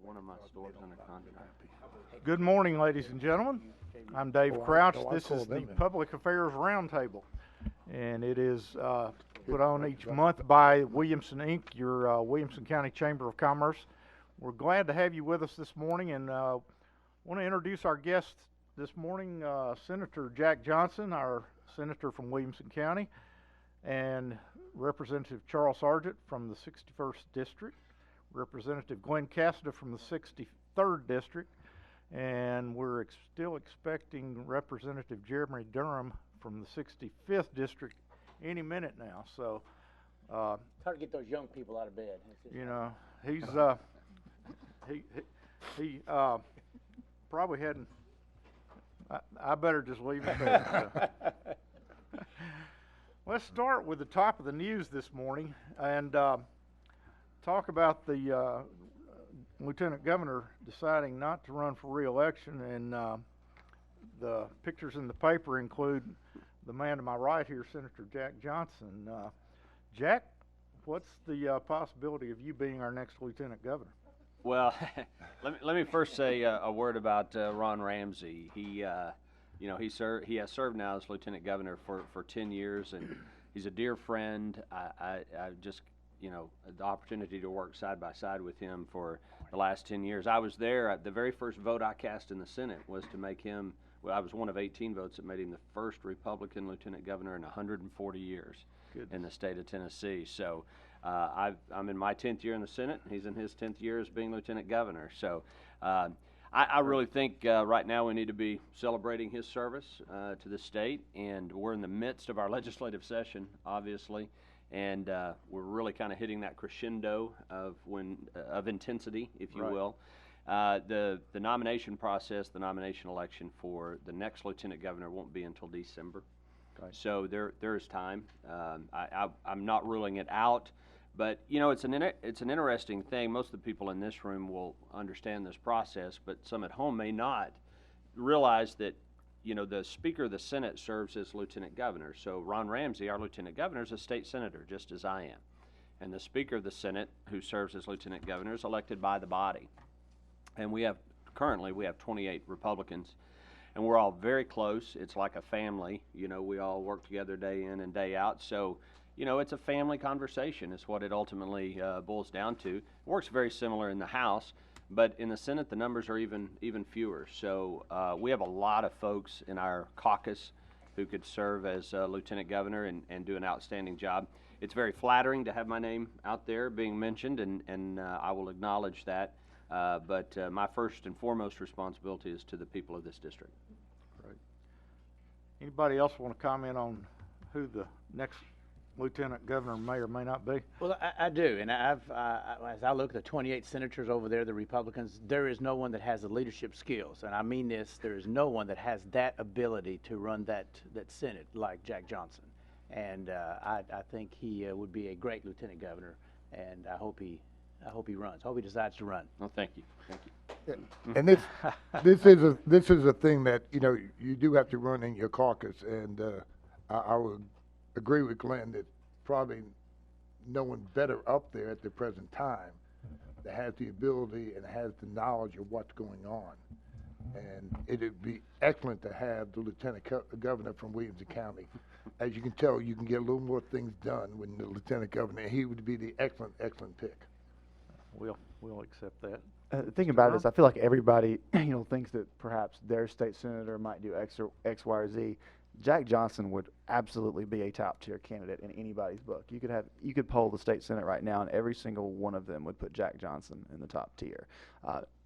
One of my stores under contract. Good morning, ladies and gentlemen. I'm Dave Crouch. This is the Public Affairs Roundtable, and it is put on each month by Williamson, Inc., your Williamson County Chamber of Commerce. We're glad to have you with us this morning, and want to introduce our guest this morning, Senator Jack Johnson, our senator from Williamson County, and Representative Charles Sargent from the 61st District, Representative Glenn Cassida from the 63rd District, and we're still expecting Representative Jeremy Durham from the 65th District any minute now. So it's hard to get those young people out of bed. You know, he's he probably hadn't. I better just leave it there. Let's start with the top of the news this morning and talk about the Lieutenant Governor deciding not to run for re-election, and the pictures in the paper include the man to my right here, Senator Jack Johnson. Jack, what's the possibility of you being our next Lieutenant Governor? Well, let me first say a word about Ron Ramsey. He has served now as Lieutenant Governor for 10 years, and he's a dear friend. I just, the opportunity to work side by side with him for the last 10 years. I was there. The very first vote I cast in the Senate was to make him, I was one of 18 votes that made him the first Republican Lieutenant Governor in 140 years in the state of Tennessee. So I'm in my 10th year in the Senate. He's in his 10th year as being Lieutenant Governor. So I really think right now we need to be celebrating his service to the state, and we're in the midst of our legislative session, obviously, and we're really kind of hitting that crescendo of intensity, if you will. The nomination process, the nomination election for the next Lieutenant Governor won't be until December. Okay. So there is time. I'm not ruling it out. But it's an interesting thing. Most of the people in this room will understand this process, but some at home may not realize that the Speaker of the Senate serves as Lieutenant Governor. So Ron Ramsey, our Lieutenant Governor, is a state senator, just as I am, and the Speaker of the Senate, who serves as Lieutenant Governor, is elected by the body. And currently we have 28 Republicans, and we're all very close. It's like a family. We all work together day in and day out. So. It's a family conversation is what it ultimately boils down to. It works very similar in the House, but in the Senate the numbers are even fewer. So we have a lot of folks in our caucus who could serve as Lieutenant Governor and do an outstanding job. It's very flattering to have my name out there being mentioned, and I will acknowledge that. But my first and foremost responsibility is to the people of this district. Great. Anybody else want to comment on who the next Lieutenant Governor may or may not be? Well, I do, and as I look at the 28 senators over there, the Republicans, there is no one that has the leadership skills, and I mean this, there is no one that has that ability to run that Senate like Jack Johnson, and I think he would be a great Lieutenant Governor, and I hope he runs. I hope he decides to run. Well, thank you. Yeah. And this is a thing that you do have to run in your caucus, and I would agree with Glenn that probably no one better up there at the present time that has the ability and has the knowledge of what's going on. And it would be excellent to have the Lieutenant Governor from Williamson County. As you can tell, you can get a little more things done when the Lieutenant Governor, and he would be the excellent pick. We'll accept that. The thing about it is I feel like everybody thinks that perhaps their state senator might do X, Y, or Z. Jack Johnson would absolutely be a top tier candidate in anybody's book. You could poll the state senate right now, and every single one of them would put Jack Johnson in the top tier.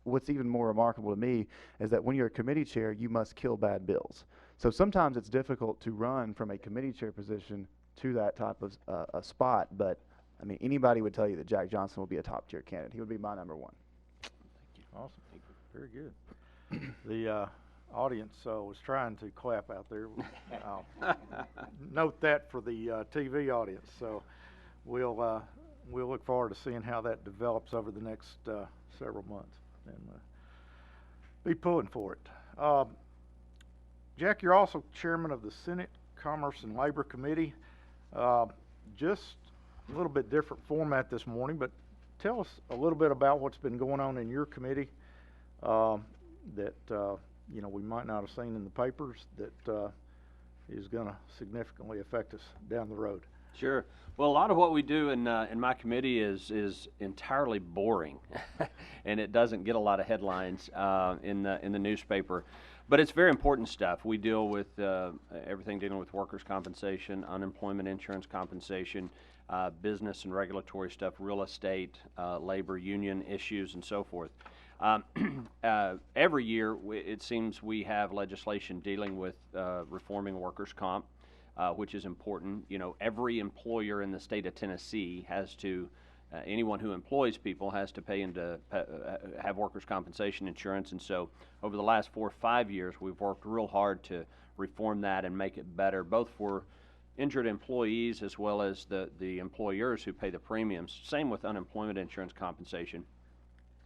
What's even more remarkable to me is that when you're a committee chair, you must kill bad bills. So sometimes it's difficult to run from a committee chair position to that type of a spot. But I mean, anybody would tell you that Jack Johnson will be a top tier candidate. He would be my number one. Thank you. Awesome. Very good. The audience was trying to clap out there. I'll note that for the TV audience. So we'll look forward to seeing how that develops over the next several months, and be pulling for it. Jack, you're also chairman of the Senate Commerce and Labor Committee. Just a little bit different format this morning, but tell us a little bit about what's been going on in your committee that we might not have seen in the papers that is going to significantly affect us down the road. Sure. Well, a lot of what we do in my committee is entirely boring, and it doesn't get a lot of headlines in the newspaper. But it's very important stuff. We deal with everything dealing with workers' compensation, unemployment insurance compensation, business and regulatory stuff, real estate, labor union issues, and so forth. Every year, it seems we have legislation dealing with reforming workers' comp, which is important. Every employer in the state of Tennessee has to, anyone who employs people has to pay into have workers' compensation insurance, and so over the last 4 or 5 years, we've worked real hard to reform that and make it better, both for injured employees as well as the employers who pay the premiums. Same with unemployment insurance compensation.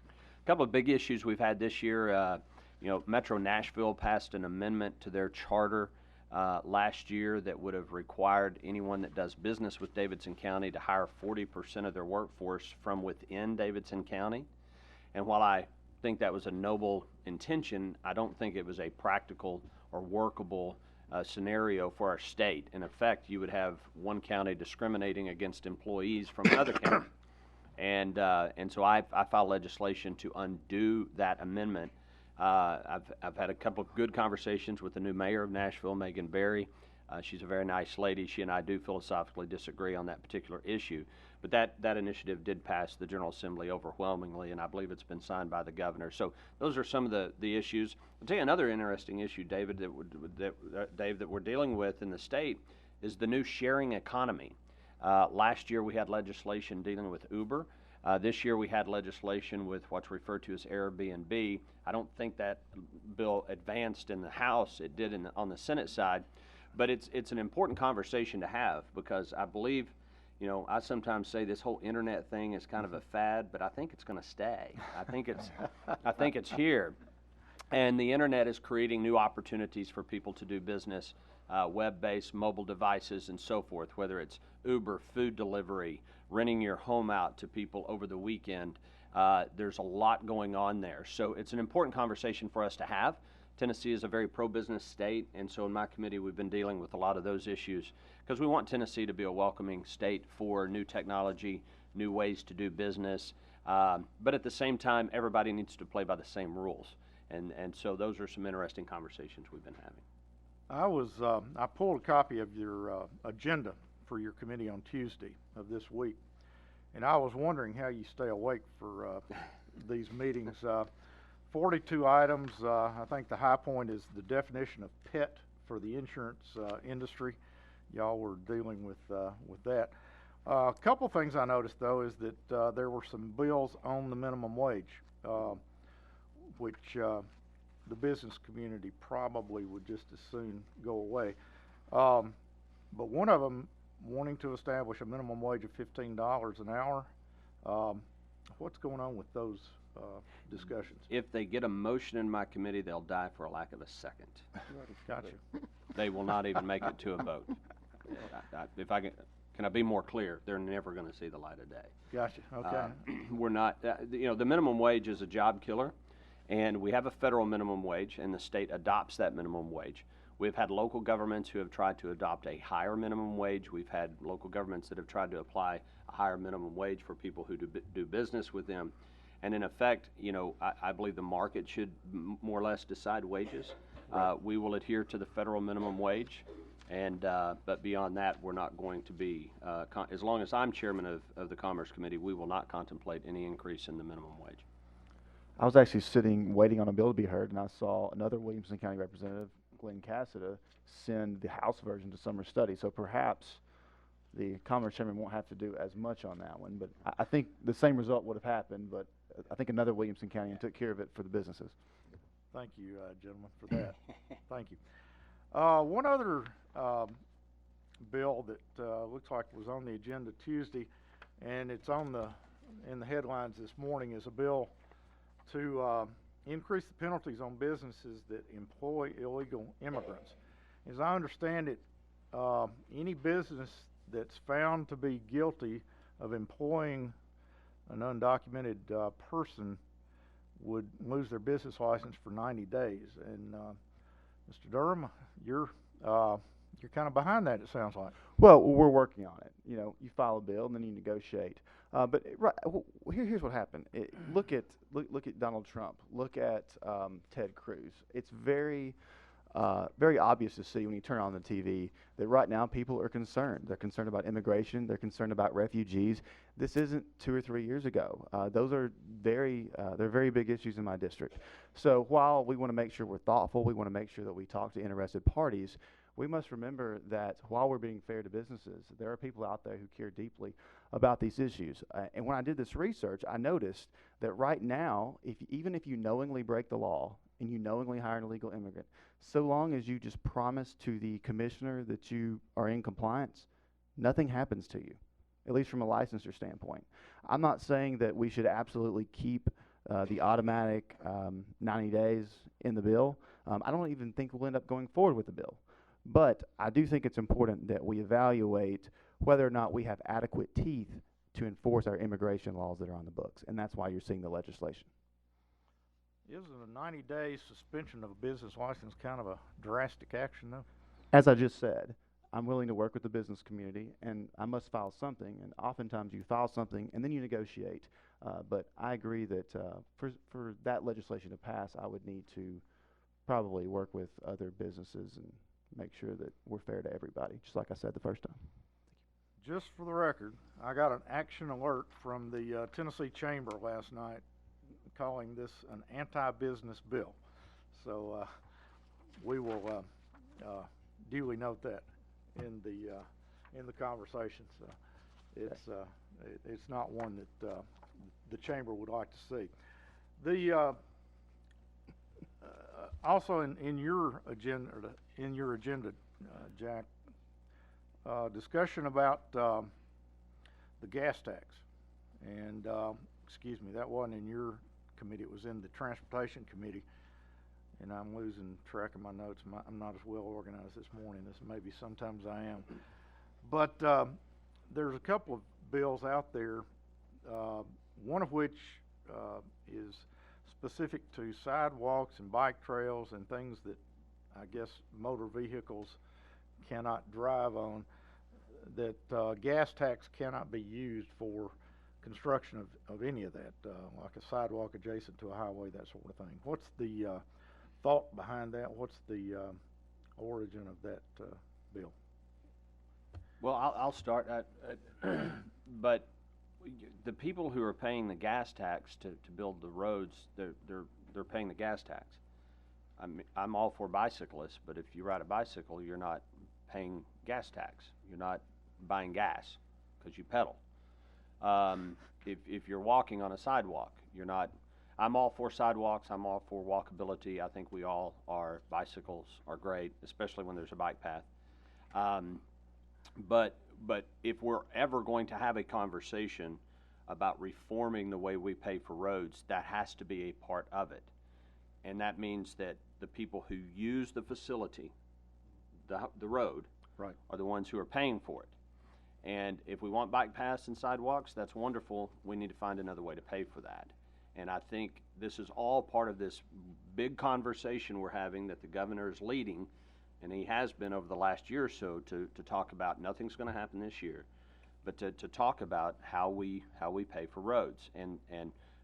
A couple of big issues we've had this year. Metro Nashville passed an amendment to their charter last year that would have required anyone that does business with Davidson County to hire 40% of their workforce from within Davidson County. And while I think that was a noble intention, I don't think it was a practical or workable scenario for our state. In effect, you would have one county discriminating against employees from another county. And so I filed legislation to undo that amendment. I've had a couple of good conversations with the new mayor of Nashville, Megan Berry. She's a very nice lady. She and I do philosophically disagree on that particular issue. But that initiative did pass the General Assembly overwhelmingly, and I believe it's been signed by the governor. So those are some of the issues. I'll tell you another interesting issue, David, that we're dealing with in the state is the new sharing economy. Last year we had legislation dealing with Uber. This year we had legislation with what's referred to as Airbnb. I don't think that bill advanced in the House. It did on the Senate side. But it's an important conversation to have because I believe, I sometimes say this whole internet thing is kind of a fad, but I think it's going to stay. I think it's here. And the internet is creating new opportunities for people to do business, web-based, mobile devices, and so forth, whether it's Uber, food delivery, renting your home out to people over the weekend. There's a lot going on there. So it's an important conversation for us to have. Tennessee is a very pro-business state, and so in my committee we've been dealing with a lot of those issues because we want Tennessee to be a welcoming state for new technology, new ways to do business, but at the same time everybody needs to play by the same rules, and so those are some interesting conversations we've been having. I pulled a copy of your agenda for your committee on Tuesday of this week, and I was wondering how you stay awake for these meetings. 42 items. I think the high point is the definition of pet for the insurance industry. Y'all were dealing with that. A couple things I noticed, though, is that there were some bills on the minimum wage, which the business community probably would just as soon go away. But one of them wanting to establish a minimum wage of $15 an hour. What's going on with those discussions? If they get a motion in my committee, they'll die for a lack of a second. Gotcha. They will not even make it to a vote. Can I be more clear? They're never going to see the light of day. Gotcha. Okay. We're not. The minimum wage is a job killer, and we have a federal minimum wage, and the state adopts that minimum wage. We've had local governments who have tried to adopt a higher minimum wage. We've had local governments that have tried to apply a higher minimum wage for people who do business with them. And in effect, I believe the market should more or less decide wages. Right. We will adhere to the federal minimum wage, but beyond that, we're not going to be, as long as I'm chairman of the Commerce Committee, we will not contemplate any increase in the minimum wage. I was actually sitting waiting on a bill to be heard, and I saw another Williamson County representative, Glenn Cassida, send the House version to summer study. So perhaps the Commerce chairman won't have to do as much on that one. But I think the same result would have happened, but I think another Williamson County took care of it for the businesses. Thank you, gentlemen, for that. Thank you. One other bill that looks like was on the agenda Tuesday, and it's in the headlines this morning, is a bill to increase the penalties on businesses that employ illegal immigrants. As I understand it, any business that's found to be guilty of employing an undocumented person would lose their business license for 90 days. And Mr. Durham, you're kind of behind that, it sounds like. Well, we're working on it. You know, you file a bill and then you negotiate. Here's what happened. Look at Donald Trump. Look at Ted Cruz. It's very obvious to see when you turn on the TV that right now people are concerned. They're concerned about immigration. They're concerned about refugees. This isn't 2 or 3 years ago. Those are they're very big issues in my district. So while we want to make sure we're thoughtful, we want to make sure that we talk to interested parties, we must remember that while we're being fair to businesses, there are people out there who care deeply about these issues. And when I did this research, I noticed that right now, even if you knowingly break the law and you knowingly hire an illegal immigrant, so long as you just promise to the commissioner that you are in compliance, nothing happens to you, at least from a licensure standpoint. I'm not saying that we should absolutely keep the automatic 90 days in the bill. I don't even think we'll end up going forward with the bill. But I do think it's important that we evaluate whether or not we have adequate teeth to enforce our immigration laws that are on the books, and that's why you're seeing the legislation. Isn't a 90-day suspension of a business license kind of a drastic action, though? As I just said, I'm willing to work with the business community, and I must file something, and oftentimes you file something and then you negotiate. But I agree that for that legislation to pass, I would need to probably work with other businesses and make sure that we're fair to everybody, just like I said the first time. Just for the record, I got an action alert from the Tennessee Chamber last night calling this an anti-business bill. So we will duly note that in the conversation. So it's not one that the Chamber would like to see. The also in your agenda, Jack, discussion about the gas tax, and excuse me, that wasn't in your committee; it was in the Transportation Committee. And I'm losing track of my notes. I'm not as well organized this morning as maybe sometimes I am. But there's a couple of bills out there, one of which is specific to sidewalks and bike trails and things that I guess motor vehicles cannot drive on, that gas tax cannot be used for construction of any of that, like a sidewalk adjacent to a highway, that sort of thing. What's the thought behind that? What's the origin of that bill? Well, I'll start. But the people who are paying the gas tax to build the roads, they're paying the gas tax. I'm all for bicyclists, but if you ride a bicycle, you're not paying gas tax. You're not buying gas because you pedal. If you're walking on a sidewalk, you're not. I'm all for sidewalks. I'm all for walkability. I think we all are. Bicycles are great, especially when there's a bike path. But if we're ever going to have a conversation about reforming the way we pay for roads, that has to be a part of it. And that means that the people who use the facility, the road, right, are the ones who are paying for it. And if we want bike paths and sidewalks, that's wonderful. We need to find another way to pay for that. And I think this is all part of this big conversation we're having that the governor is leading, and he has been over the last year or so, to talk about nothing's going to happen this year, but to talk about how we pay for roads. And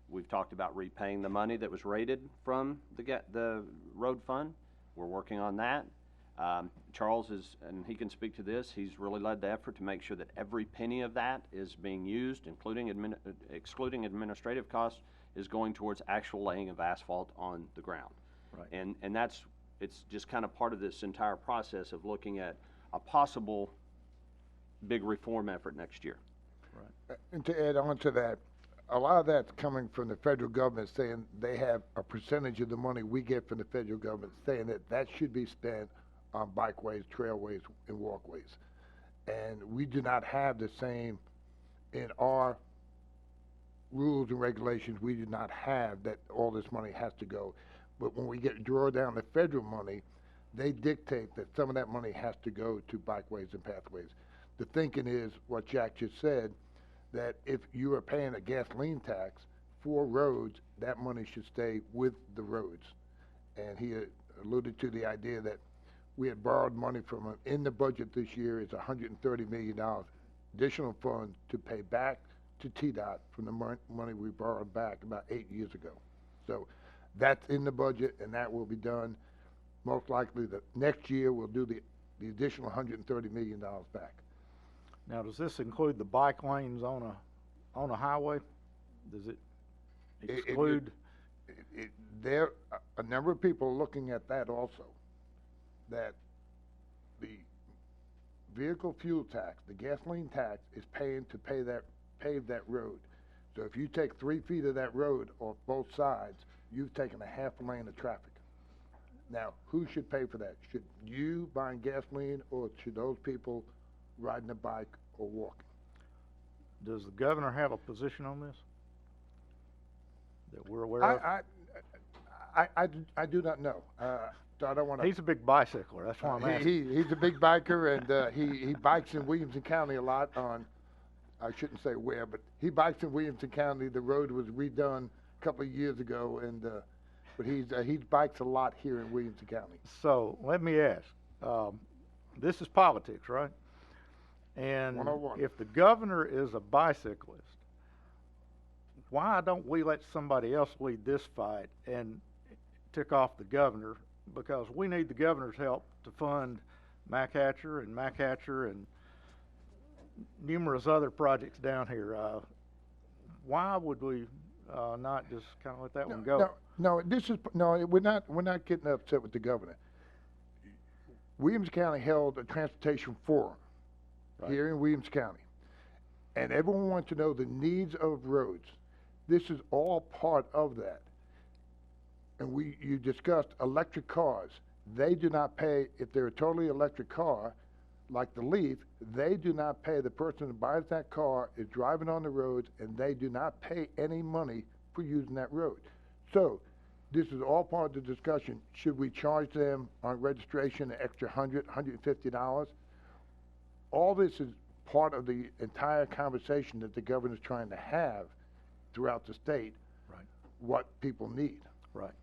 we've talked about repaying the money that was raided from the road fund. We're working on that. Charles is, and he can speak to this, he's really led the effort to make sure that every penny of that is being used, including excluding administrative costs, is going towards actual laying of asphalt on the ground. Right. And it's just kind of part of this entire process of looking at a possible big reform effort next year. Right. And to add on to that, a lot of that's coming from the federal government, saying they have a percentage of the money we get from the federal government, saying that should be spent on bikeways, trailways, and walkways. And we do not have the same in our rules and regulations. We do not have that all this money has to go. But when we draw down the federal money, they dictate that some of that money has to go to bikeways and pathways. The thinking is what Jack just said, that if you are paying a gasoline tax for roads, that money should stay with the roads. And he alluded to the idea that we had borrowed money from him. In the budget this year is $130 million additional funds to pay back to TDOT from the money we borrowed back about 8 years ago. So that's in the budget, and that will be done. Most likely the next year we'll do the additional $130 million back. Now, does this include the bike lanes on a highway? Does it exclude? There a number of people are looking at that also, that the vehicle fuel tax, the gasoline tax, is paying to pave that road. So if you take 3 feet of that road off both sides, you've taken a half a lane of traffic. Now, who should pay for that? Should you buying gasoline, or should those people riding a bike or walking? Does the governor have a position on this that we're aware of? I do not know. So I don't want to. He's a big bicycler. That's why I'm asking. He's a big biker, and he bikes in Williamson County a lot on, I shouldn't say where, but he bikes in Williamson County. The road was redone a couple of years ago, and but he bikes a lot here in Williamson County. So let me ask, this is politics, right? And 101. if the governor is a bicyclist, why don't we let somebody else lead this fight and tick off the governor? Because we need the governor's help to fund McHatcher and numerous other projects down here. Why would we not just kind of let that one go? We're not getting upset with the governor. Williams County held a transportation forum here in Williams County, and everyone wants to know the needs of roads. This is all part of that. And you discussed electric cars. They do not pay, if they're a totally electric car, like the Leaf, they do not pay. The person who buys that car is driving on the roads, and they do not pay any money for using that road. So this is all part of the discussion. Should we charge them on registration an extra $100, $150? All this is part of the entire conversation that the governor's trying to have throughout the state, Right. What people need. Right.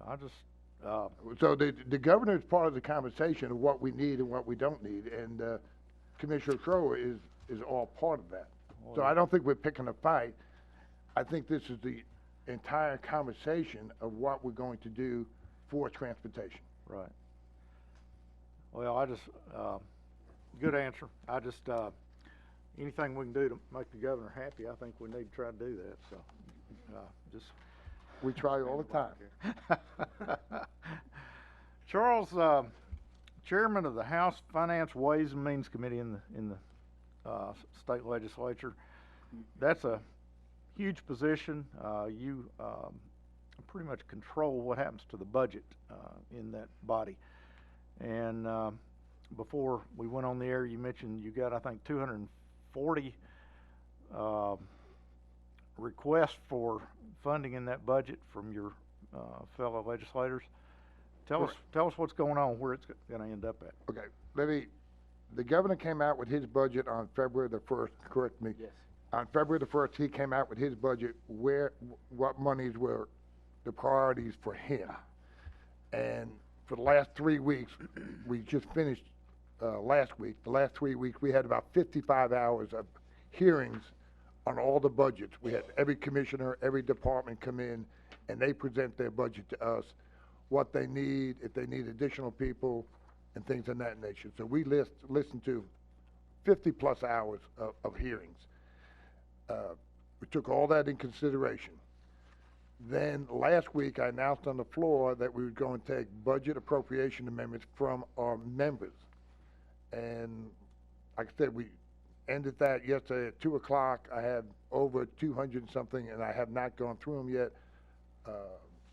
I just, So the governor is part of the conversation of what we need and what we don't need, and Commissioner Crowe is all part of that. So I don't think we're picking a fight. I think this is the entire conversation of what we're going to do for transportation. right. Well, I just, good answer. I just, anything we can do to make the governor happy, I think we need to try to do that, so, just. We try all the time. Charles, Chairman of the House Finance Ways and Means Committee in the state legislature. That's a huge position. You pretty much control what happens to the budget in that body. And before we went on the air, you mentioned you got, I think, 240 requests for funding in that budget from your fellow legislators. Tell us what's going on, where it's going to end up at. Okay, the governor came out with his budget on February the 1st, correct me? Yes. On February the 1st, he came out with his budget, what monies were the priorities for him. And for the last 3 weeks, we just finished last week, the last 3 weeks, we had about 55 hours of hearings on all the budgets. We had every commissioner, every department come in, and they present their budget to us, what they need, if they need additional people, and things of that nature. So we listened to 50-plus hours of hearings. We took all that in consideration. Then last week, I announced on the floor that we were going to take budget appropriation amendments from our members. And like I said, we ended that yesterday at 2 o'clock. I had over 200 and something, and I have not gone through them yet,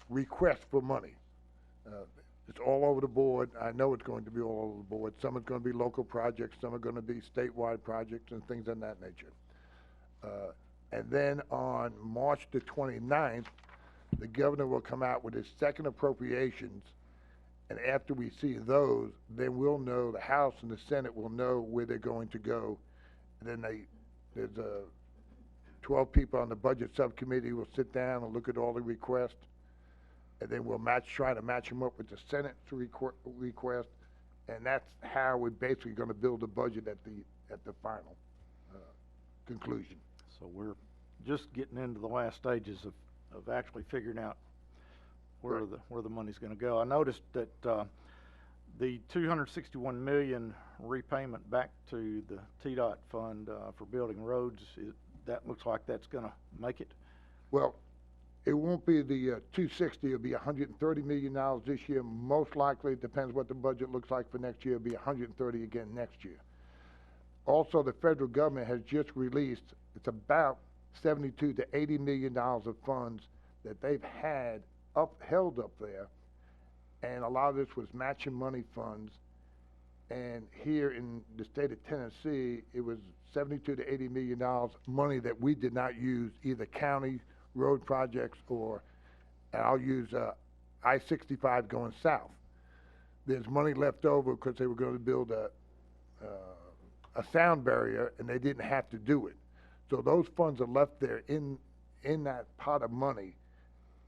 requests for money. It's all over the board. I know it's going to be all over the board. Some are going to be local projects, some are going to be statewide projects and things of that nature. And then on March the 29th, the governor will come out with his second appropriations, and after we see those, then we'll know, the House and the Senate will know where they're going to go. And then There's 12 people on the budget subcommittee will sit down and look at all the requests, and then we'll try to match them up with the Senate's request, and that's how we're basically going to build the budget at the final conclusion. So we're just getting into the last stages of actually figuring out where Right. where the money's gonna go. I noticed that, the 261 million repayment back to the TDOT fund, for building roads, that looks like that's gonna make it. Well, it won't be the 260, it'll be $130 million this year. Most likely, it depends what the budget looks like for next year, it'll be 130 again next year. Also, the federal government has just released, it's about 72 to 80 million dollars of funds that they've had held up there, and a lot of this was matching money funds. And here in the state of Tennessee, it was 72 to 80 million dollars money that we did not use, either county road projects or, and I'll use I-65 going south. There's money left over because they were going to build a sound barrier, and they didn't have to do it. So those funds are left there in that pot of money.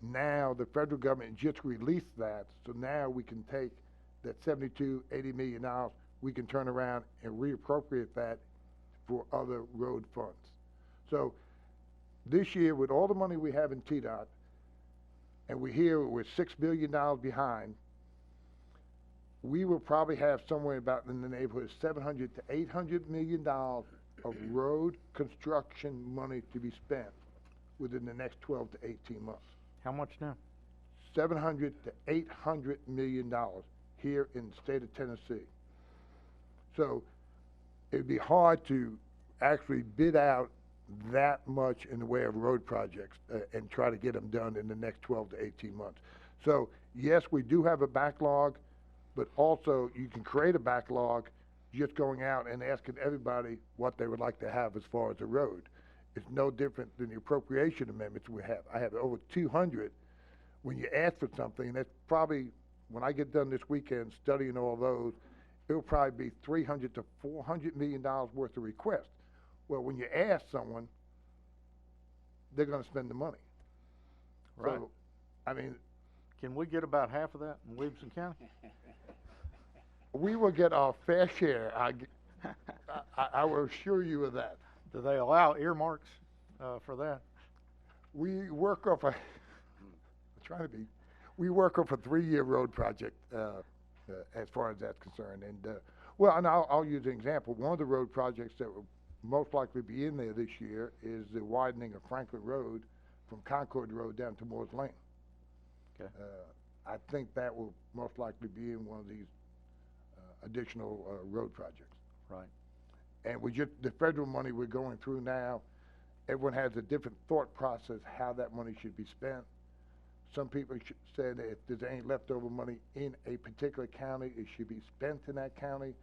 Now the federal government just released that, so now we can take that 72, 80 million dollars, we can turn around and reappropriate that for other road funds. So this year, with all the money we have in TDOT, and we're $6 billion behind, we will probably have somewhere about in the neighborhood of 700 to 800 million dollars of road construction money to be spent within the next 12 to 18 months. How much now? 700 to 800 million dollars here in the state of Tennessee. So it'd be hard to actually bid out that much in the way of road projects and try to get them done in the next 12 to 18 months. So yes, we do have a backlog, but also you can create a backlog just going out and asking everybody what they would like to have as far as a road. It's no different than the appropriation amendments we have. I have over 200. When you ask for something, and that's probably, when I get done this weekend studying all those, it'll probably be $300 to $400 million worth of requests. Well, when you ask someone, they're gonna spend the money. Right. So, I mean, Can we get about half of that in Williamson County? we will get our fair share. I will assure you of that. Do they allow earmarks, for that? We work off we work off a 3-year road project, as far as that's concerned. And, well, and I'll use an example. One of the road projects that will most likely be in there this year is the widening of Franklin Road from Concord Road down to Moore's Lane. Okay. I think that will most likely be in one of these, additional, road projects. Right. And the federal money we're going through now, everyone has a different thought process how that money should be spent. Some people said that if there's any leftover money in a particular county, it should be spent in that county,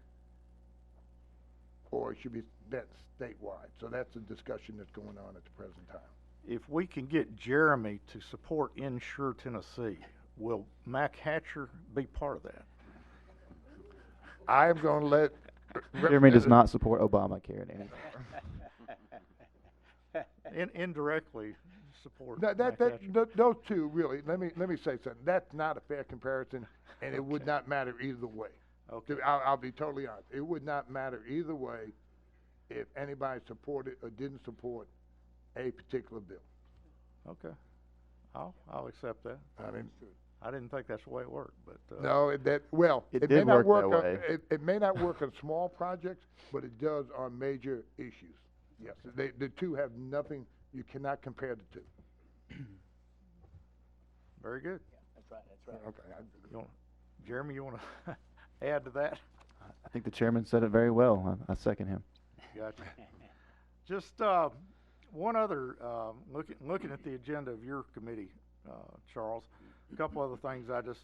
or it should be spent statewide. So that's a discussion that's going on at the present time. If we can get Jeremy to support Insure Tennessee, will Mac Hatcher be part of that? I'm gonna let. Jeremy does not support Obamacare in anything. Indirectly support That, Mac Hatcher. those two, really, let me say something. That's not a fair comparison, and it would not matter either way. Okay. I'll be totally honest. It would not matter either way if anybody supported or didn't support a particular bill. Okay. I'll accept that. I mean, I didn't think that's the way it worked, but, no, well, It it may did not work work that on, way. it may not work on small projects, but it does on major issues. Yes, the two have nothing, you cannot compare the two. very good. That's right, that's right. Okay. Jeremy, you wanna add to that? I think the chairman said it very well. I second him. Gotcha. Just, one other, looking at the agenda of your committee, Charles, a couple other things I just,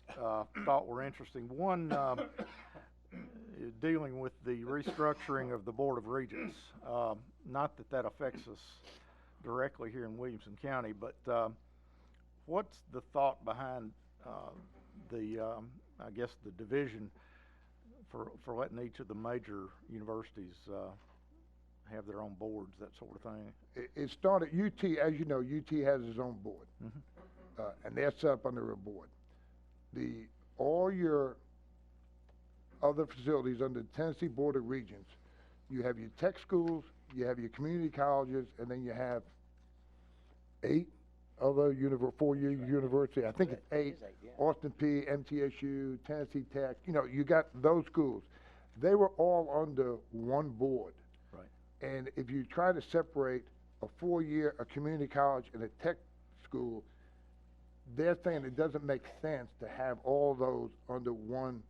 thought were interesting. One, dealing with the restructuring of the Board of Regents. Not that affects us directly here in Williamson County, but, what's the thought behind, I guess the division for letting each of the major universities, have their own boards, that sort of thing. It started, UT, as you know, UT has its own board. And they're set up under a board. All your other facilities under the Tennessee Board of Regents, you have your tech schools, you have your community colleges, and then you have 8 other four-year university. I think it's 8. Austin P, MTSU, Tennessee Tech. You know, you got those schools. They were all under one board. Right. And if you try to separate a 4-year, a community college, and a tech school, they're saying it doesn't make sense to have all those under one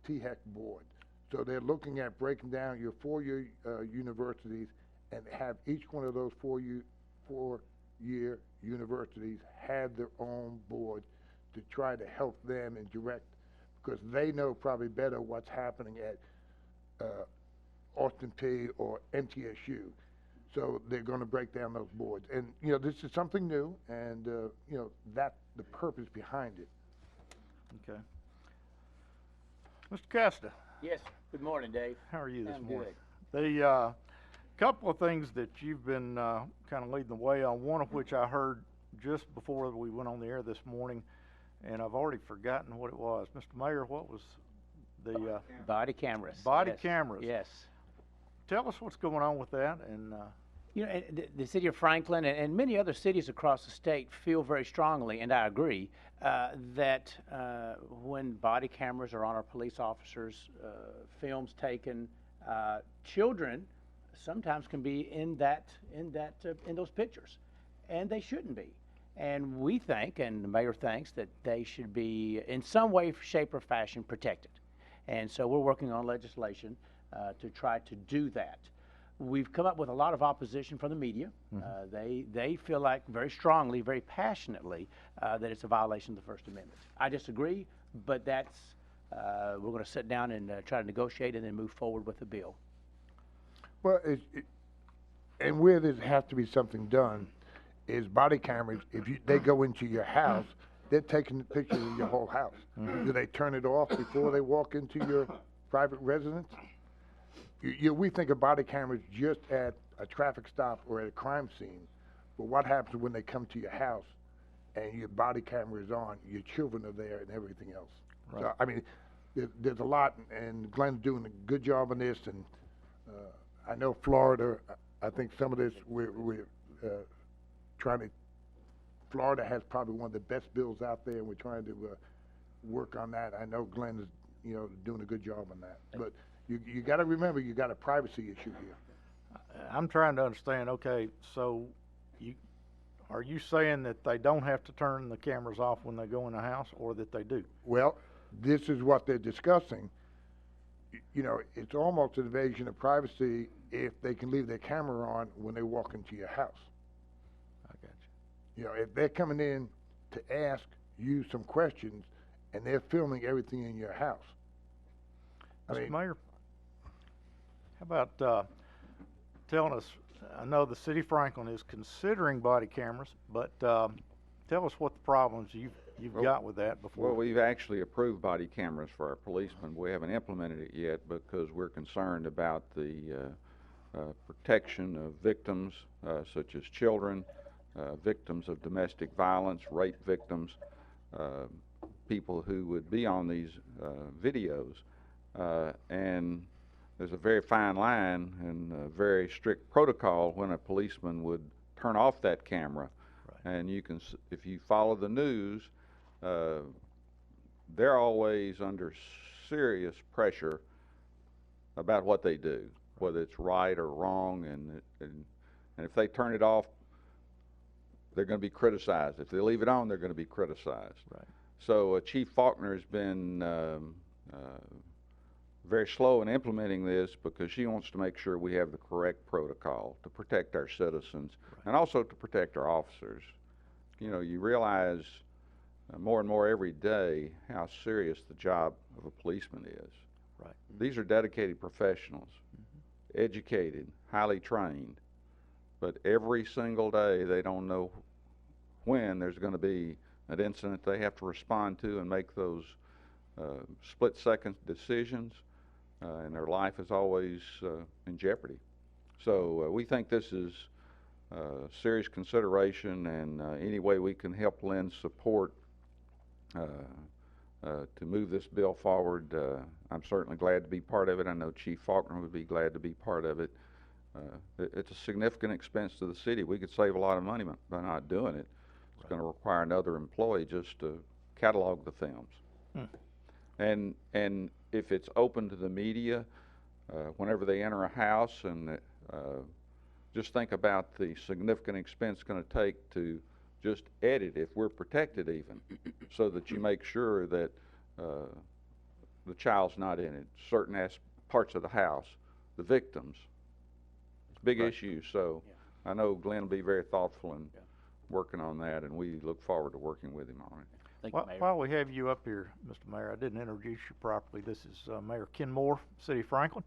THEC board. So they're looking at breaking down your 4-year universities and have each one of those 4-year universities have their own board to try to help them and direct, because they know probably better what's happening at Austin P or MTSU. So they're going to break down those boards. And, you know, this is something new, and, you know, that's the purpose behind it. Okay. Mr. Casta, Yes, good morning, Dave. how are you this I'm morning? good. The couple of things that you've been kind of leading the way on, one of which I heard just before we went on the air this morning, and I've already forgotten what it was. Mr. Mayor, what was the Body cameras. body Yes. cameras? Yes. Tell us what's going on with that, and You know, the city of Franklin and many other cities across the state feel very strongly, and I agree, that when body cameras are on our police officers, films taken, children sometimes can be in those pictures, and they shouldn't be. And we think, and the mayor thinks, that they should be in some way, shape, or fashion protected. And so we're working on legislation to try to do that. We've come up with a lot of opposition from the media. They feel like very strongly, very passionately, that it's a violation of the First Amendment. I disagree, but that's, we're going to sit down and try to negotiate and then move forward with the bill. Well, and where there has to be something done is body cameras. If they go into your house, they're taking pictures of your whole house. Do they turn it off before they walk into your private residence? We think of body cameras just at a traffic stop or at a crime scene, but what happens when they come to your house and your body camera is on, your children are there and everything else? Right. So, I mean, there's a lot, and Glenn's doing a good job on this, and I know Florida, I think some of this, we're trying to, Florida has probably one of the best bills out there, and we're trying to work on that. I know Glenn is, you know, doing a good job on that. But you got to remember, you got a privacy issue here. I'm trying to understand, okay, so are you saying that they don't have to turn the cameras off when they go in the house, or that they do? Well, this is what they're discussing. You know, it's almost an invasion of privacy if they can leave their camera on when they walk into your house. I got You know, if they're coming in to ask you some questions and they're filming everything in your house. Mr. Mayor, how about telling us, I know the city of Franklin is considering body cameras, but tell us what the problems you've got with that before. Well, we've actually approved body cameras for our policemen. We haven't implemented it yet because we're concerned about the protection of victims such as children, victims of domestic violence, rape victims, people who would be on these videos. And there's a very fine line and a very strict protocol when a policeman would turn off that camera. Right. And you can, if you follow the news, they're always under serious pressure about what they do, whether it's right or wrong, and if they turn it off, they're going to be criticized. If they leave it on, they're going to be criticized. Right. So Chief Faulkner has been very slow in implementing this because she wants to make sure we have the correct protocol to protect our citizens, right, and also to protect our officers. You know, you realize more and more every day how serious the job of a policeman is. Right. These are dedicated professionals, educated, highly trained, but every single day they don't know when there's going to be an incident they have to respond to and make those split-second decisions, and their life is always in jeopardy. So we think this is serious consideration, and any way we can help lend support to move this bill forward, I'm certainly glad to be part of it. I know Chief Faulkner would be glad to be part of it. It's a significant expense to the city. We could save a lot of money by not doing it. It's going to require another employee just to catalog the films. And if it's open to the media, whenever they enter a house, and just think about the significant expense it's going to take to just edit, if we're protected even, so that you make sure that the child's not in it, certain parts of the house, the victims. It's a big issue, so I know Glenn will be very thoughtful in working on that, and we look forward to working with him on it. Thank you, Mayor. While we have you up here, Mr. Mayor, I didn't introduce you properly. This is Mayor Ken Moore, City of Franklin.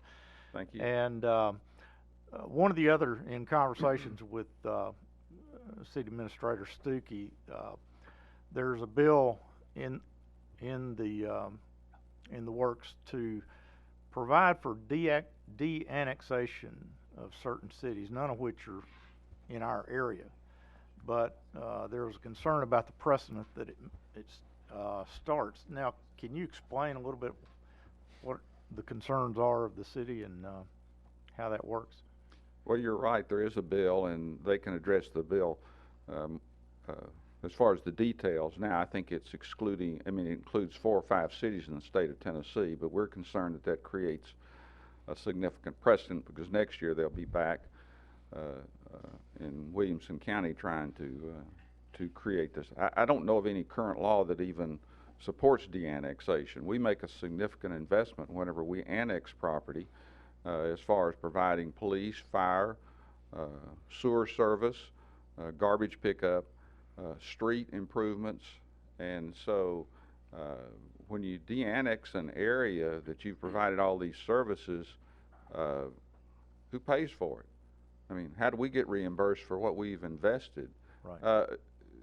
Thank you. And one of the other, in conversations with City Administrator Stuckey, there's a bill in the works to provide for de-annexation of certain cities, none of which are in our area. But there was a concern about the precedent that it starts. Now, can you explain a little bit what the concerns are of the city and how that works? Well, you're right. There is a bill, and they can address the bill as far as the details. Now, I think it's excluding, it includes 4 or 5 cities in the state of Tennessee, but we're concerned that that creates a significant precedent, because next year they'll be back in Williamson County trying to create this. I don't know of any current law that even supports de-annexation. We make a significant investment whenever we annex property, as far as providing police, fire, sewer service, garbage pickup, street improvements. And so when you de-annex an area that you've provided all these services, who pays for it? I mean, how do we get reimbursed for what we've invested? Right.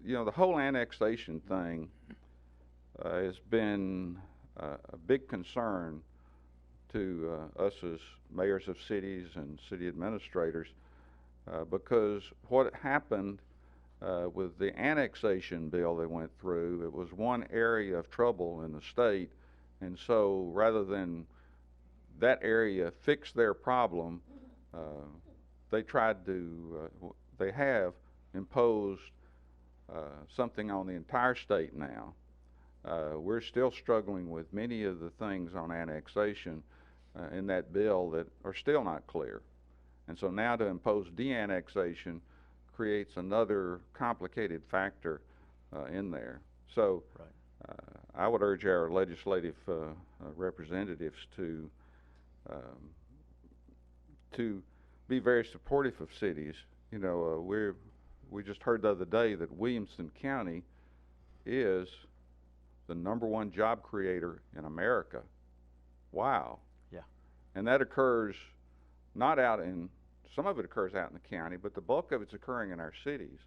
You know, the whole annexation thing has been a big concern to us as mayors of cities and city administrators, because what happened with the annexation bill that went through, it was one area of trouble in the state, and so rather than that area fix their problem, they tried to, they have imposed something on the entire state now. We're still struggling with many of the things on annexation in that bill that are still not clear. And so now to impose de-annexation creates another complicated factor in there. So I would urge our legislative representatives to be very supportive of cities. You know, we just heard the other day that Williamson County is the #1 job creator in America. Wow. Yeah. And that occurs not out in, some of it occurs out in the county, but the bulk of it's occurring in our cities.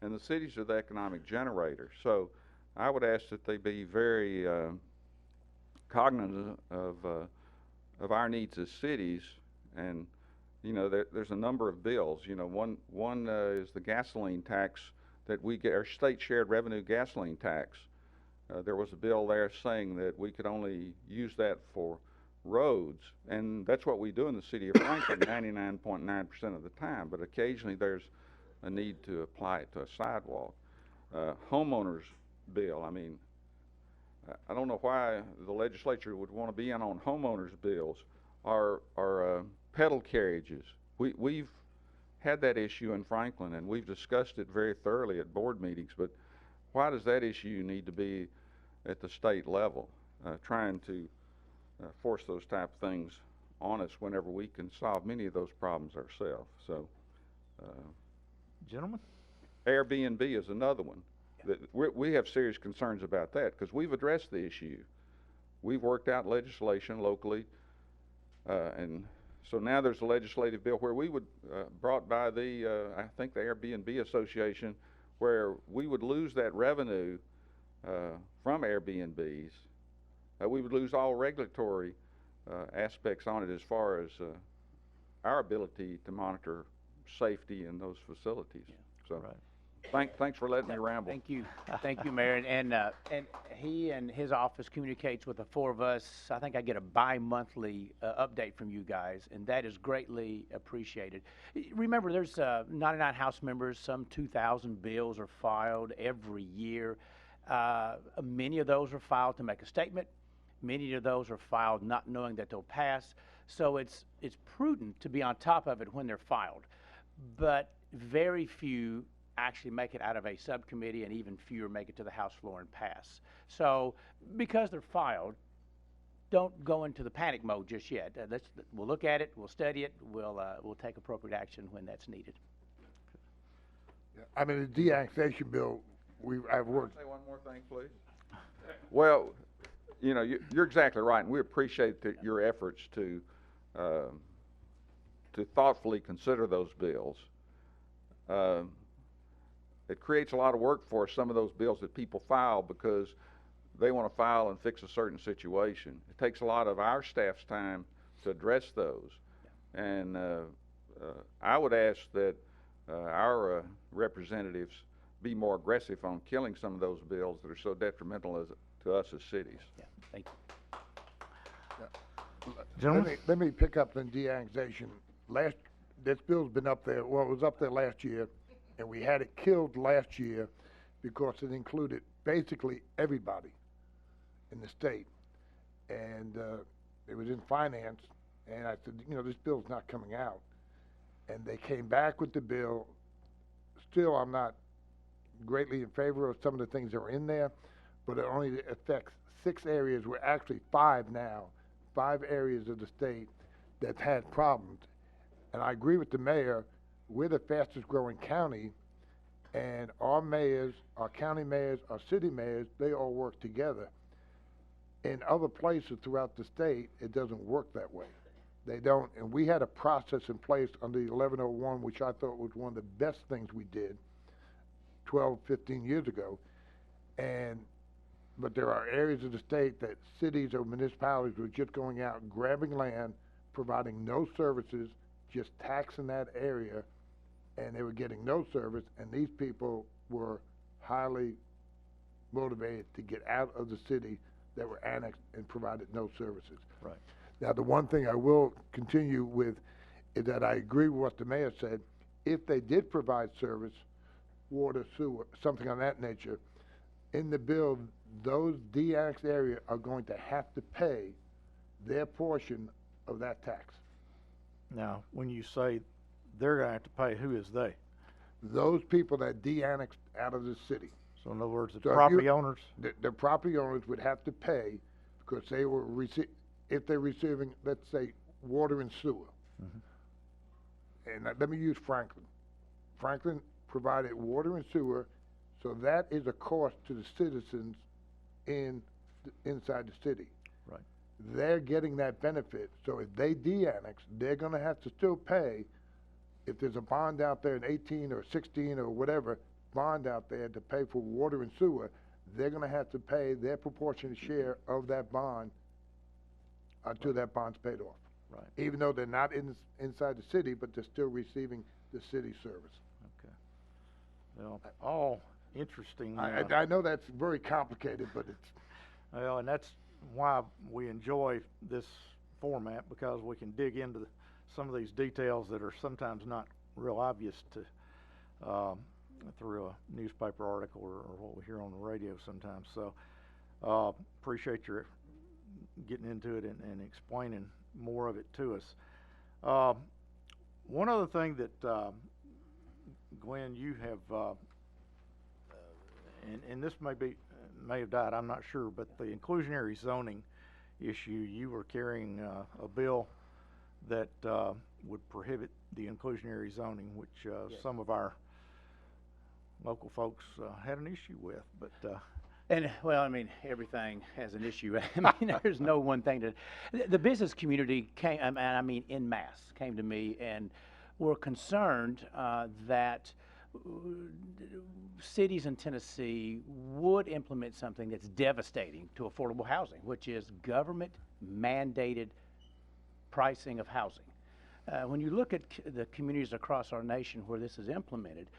And the cities are the economic generator. So I would ask that they be very cognizant of our needs as cities. And you know, there's a number of bills. You know, one is the gasoline tax that we get, our state shared revenue gasoline tax. There was a bill there saying that we could only use that for roads, and that's what we do in the city of Franklin 99.9% of the time, but occasionally there's a need to apply it to a sidewalk. Homeowners bill, I mean, I don't know why the legislature would want to be in on homeowners bills. Our pedal carriages, we've had that issue in Franklin, and we've discussed it very thoroughly at board meetings, but why does that issue need to be at the state level, trying to force those type of things on us whenever we can solve many of those problems ourselves? So, Gentlemen? Airbnb is another one. That we have serious concerns about that, because we've addressed the issue. We've worked out legislation locally, and so now there's a legislative bill where we would, brought by the, I think the Airbnb Association, where we would lose that revenue from Airbnbs. We would lose all regulatory aspects on it as far as our ability to monitor safety in those facilities. So, Right. thanks for letting me ramble. Thank you, Mayor. And he and his office communicates with the four of us. I think I get a bi-monthly update from you guys, and that is greatly appreciated. Remember, there's 99 House members. Some 2,000 bills are filed every year. Many of those are filed to make a statement. Many of those are filed not knowing that they'll pass. So it's prudent to be on top of it when they're filed. But very few actually make it out of a subcommittee, and even fewer make it to the House floor and pass. So because they're filed, don't go into the panic mode just yet. We'll look at it, we'll study it, we'll take appropriate action when that's needed. I mean, the de-annexation bill, I've worked. Say one more thing, please. Well, you know, you're exactly right, and we appreciate your efforts to thoughtfully consider those bills. It creates a lot of work for some of those bills that people file because they want to file and fix a certain situation. It takes a lot of our staff's time to address those. And I would ask that our representatives be more aggressive on killing some of those bills that are so detrimental to us as cities. Yeah, thank you. Gentlemen? Let me pick up the de-annexation. This bill's been up there, well, it was up there last year, and we had it killed last year because it included basically everybody in the state. And it was in finance, and I said, you know, this bill's not coming out. And they came back with the bill. Still, I'm not greatly in favor of some of the things that are in there, but it only affects 6 areas. We're actually 5 now, 5 areas of the state that's had problems. And I agree with the mayor, we're the fastest growing county, and our mayors, our county mayors, our city mayors, they all work together. In other places throughout the state, it doesn't work that way. They don't, and we had a process in place under the 1101, which I thought was one of the best things we did 12, 15 years ago. But there are areas of the state that cities or municipalities were just going out and grabbing land, providing no services, just taxing that area, and they were getting no service, and these people were highly motivated to get out of the city that were annexed and provided no services. Right. Now, the one thing I will continue with is that I agree with what the mayor said. If they did provide service, water, sewer, something on that nature, in the bill, those de-annexed areas are going to have to pay their portion of that tax. Now, when you say they're gonna have to pay, who is they? Those people that de-annexed out of the city. So in other words, the So if property you- owners? The property owners would have to pay because they were if they're receiving, let's say, water and sewer. And let me use Franklin. Franklin provided water and sewer, so that is a cost to the citizens inside the city. Right. They're getting that benefit, so if they de-annex, they're gonna have to still pay, if there's a bond out there in 18 or 16 or whatever, bond out there to pay for water and sewer, they're gonna have to pay their proportionate share of that bond until that bond's paid off. Right. Even though they're not inside the city, but they're still receiving the city service. Okay. Well, all interesting. I know that's very complicated, but it's, Well, and that's why we enjoy this format, because we can dig into some of these details that are sometimes not real obvious to through a newspaper article or what we hear on the radio sometimes. So appreciate your getting into it and explaining more of it to us. One other thing that Glenn, you have and this may have died, I'm not sure, but the inclusionary zoning issue, you were carrying a bill that would prohibit the inclusionary zoning, which Yes. some of our local folks had an issue with, but And, well, I mean, everything has an issue. I mean, there's no one thing the business community came, and I mean en masse, came to me and were concerned that cities in Tennessee would implement something that's devastating to affordable housing, which is government mandated pricing of housing. When you look at the communities across our nation where this is implemented,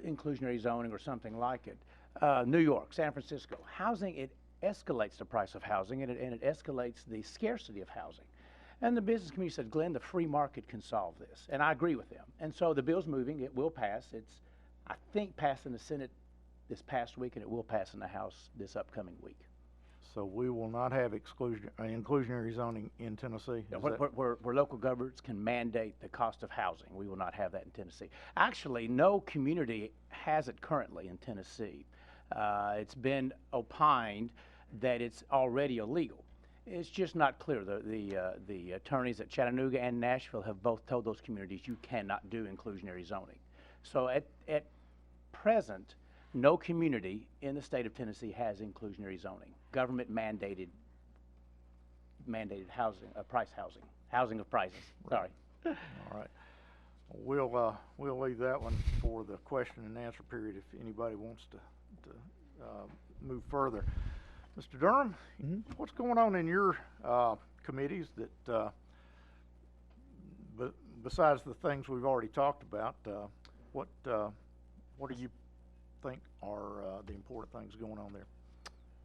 inclusionary zoning or something like it, New York, San Francisco, housing, it escalates the price of housing and it escalates the scarcity of housing. And the business community said, Glenn, the free market can solve this. And I agree with them. And so the bill's moving. It will pass. It's, I think, passed in the Senate this past week, and it will pass in the House this upcoming week. So we will not have inclusionary zoning in Tennessee? Is that- Where local governments can mandate the cost of housing, we will not have that in Tennessee. Actually, no community has it currently in Tennessee. It's been opined that it's already illegal. It's just not clear. The attorneys at Chattanooga and Nashville have both told those communities you cannot do inclusionary zoning. So at present, no community in the state of Tennessee has inclusionary zoning. Government mandated housing, housing of prices. Sorry. All right. We'll leave that one for the question and answer period if anybody wants to move further. Mr. Durham, what's going on in your committees that, besides the things we've already talked about, what do you think are the important things going on there?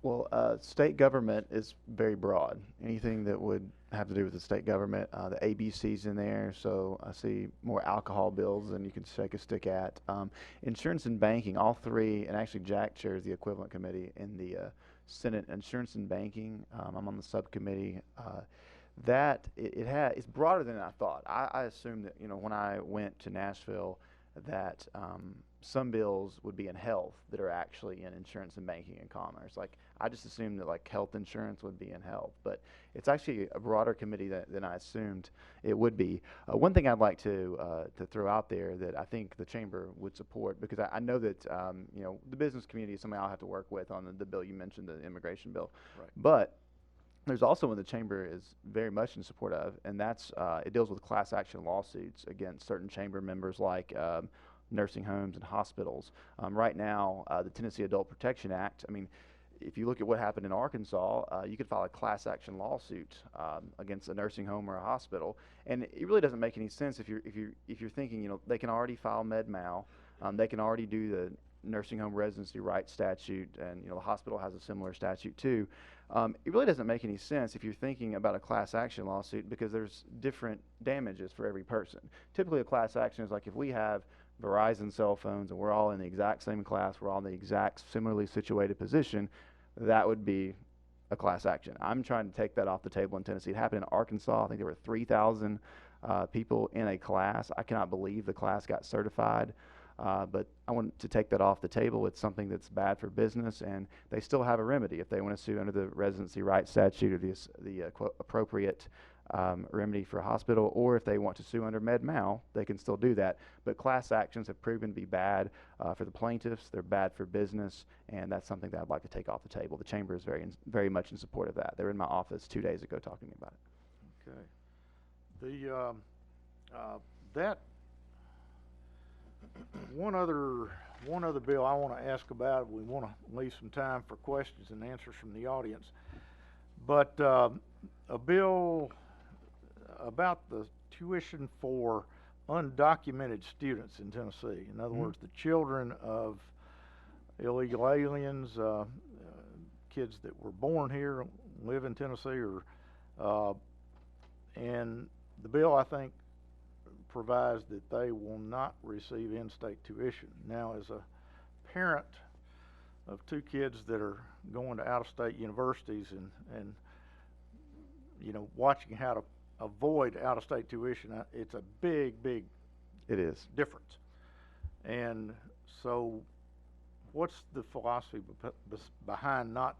Well, state government is very broad. Anything that would have to do with the state government, the ABC's in there, so I see more alcohol bills than you can shake a stick at. Insurance and banking, all three, and actually Jack chairs the equivalent committee in the Senate. Insurance and banking, I'm on the subcommittee. It's broader than I thought. I assumed that, when I went to Nashville, that some bills would be in health that are actually in insurance and banking and commerce. Like, I just assumed that like health insurance would be in health, but it's actually a broader committee than I assumed it would be. One thing I'd like to throw out there that I think the chamber would support, because I know that the business community is something I'll have to work with on the bill you mentioned, the immigration bill. Right. But there's also one the chamber is very much in support of, and that's it deals with class action lawsuits against certain chamber members, like nursing homes and hospitals. Right now, the Tennessee Adult Protection Act, I mean, if you look at what happened in Arkansas, you could file a class action lawsuit against a nursing home or a hospital, and it really doesn't make any sense if you're thinking, they can already file med mal, they can already do the nursing home residency rights statute, and the hospital has a similar statute too. It really doesn't make any sense if you're thinking about a class action lawsuit, because there's different damages for every person. Typically, a class action is like if we have Verizon cell phones and we're all in the exact same class, we're all in the exact similarly situated position, that would be a class action. I'm trying to take that off the table in Tennessee. It happened in Arkansas. I think there were 3,000 people in a class. I cannot believe the class got certified. But I want to take that off the table. It's something that's bad for business, and they still have a remedy if they want to sue under the residency rights statute or the appropriate remedy for a hospital, or if they want to sue under med mal, they can still do that. But class actions have proven to be bad for the plaintiffs. They're bad for business, and that's something that I'd like to take off the table. The chamber is very much in support of that. They were in my office 2 days ago talking to me about it. Okay. That one other bill I want to ask about. We want to leave some time for questions and answers from the audience, but a bill about the tuition for undocumented students in Tennessee. In other words, the children of illegal aliens, kids that were born here, live in Tennessee, and the bill, I think, provides that they will not receive in-state tuition. Now, as a parent of two kids that are going to out-of-state universities and watching how to avoid out-of-state tuition, it's a big It is. difference. And so what's the philosophy behind not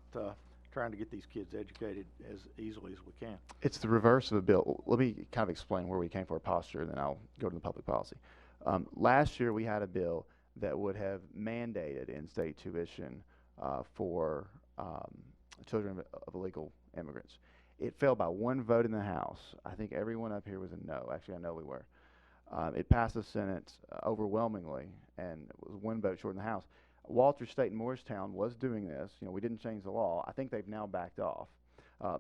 trying to get these kids educated as easily as we can? It's the reverse of a bill. Let me kind of explain where we came from, our posture, and then I'll go to the public policy. Last year, we had a bill that would have mandated in-state tuition for children of illegal immigrants. It failed by one vote in the House. I think everyone up here was a no. Actually, I know we were. It passed the Senate overwhelmingly, and it was one vote short in the House. Walter State in Morristown was doing this. We didn't change the law. I think they've now backed off.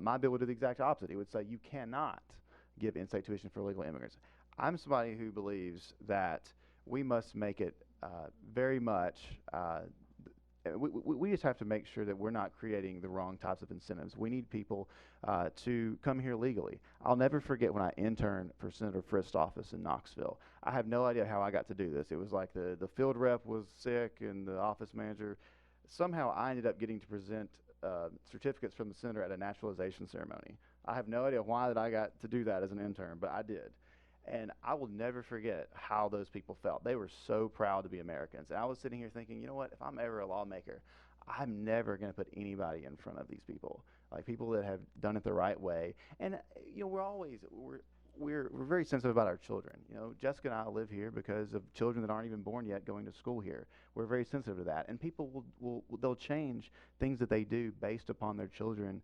My bill would do the exact opposite. It would say you cannot give in-state tuition for illegal immigrants. I'm somebody who believes that we must make it very much we just have to make sure that we're not creating the wrong types of incentives. We need people to come here legally. I'll never forget when I interned for Senator Frist's office in Knoxville. I have no idea how I got to do this. It was like the field rep was sick and the office manager. Somehow I ended up getting to present certificates from the senator at a naturalization ceremony. I have no idea why that I got to do that as an intern, but I did. And I will never forget how those people felt. They were so proud to be Americans. And I was sitting here thinking, you know what, if I'm ever a lawmaker, I'm never going to put anybody in front of these people, like people that have done it the right way. And, you know, we're very sensitive about our children. You know, Jessica and I live here because of children that aren't even born yet going to school here. We're very sensitive to that. And people they'll change things that they do based upon their children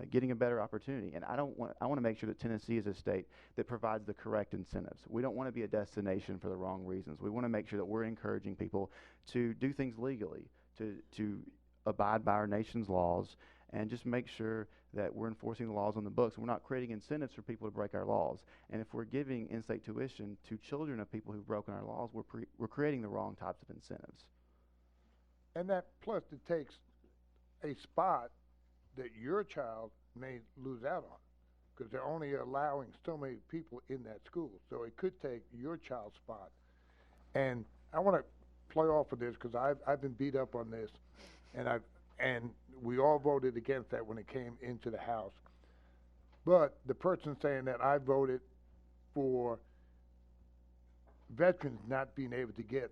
getting a better opportunity. And I want to make sure that Tennessee is a state that provides the correct incentives. We don't want to be a destination for the wrong reasons. We want to make sure that we're encouraging people to do things legally, to abide by our nation's laws, and just make sure that we're enforcing the laws on the books. We're not creating incentives for people to break our laws. And if we're giving in-state tuition to children of people who've broken our laws, we're creating the wrong types of incentives. And that plus it takes a spot that your child may lose out on, because they're only allowing so many people in that school. So it could take your child's spot. And I want to play off of this because I've been beat up on this, and we all voted against that when it came into the House. But the person saying that I voted for veterans not being able to get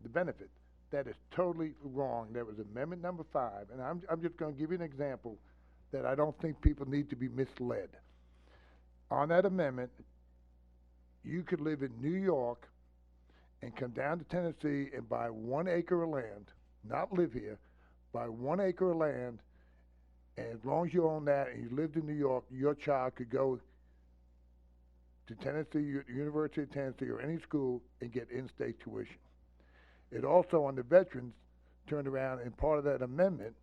the benefit, that is totally wrong. There was amendment number 5, and I'm just going to give you an example that I don't think people need to be misled. On that amendment, you could live in New York and come down to Tennessee and buy 1 acre of land, not live here, buy 1 acre of land, and as long as you own that and you lived in New York, your child could go to Tennessee, University of Tennessee, or any school and get in-state tuition. It also, on the veterans, turned around, and part of that amendment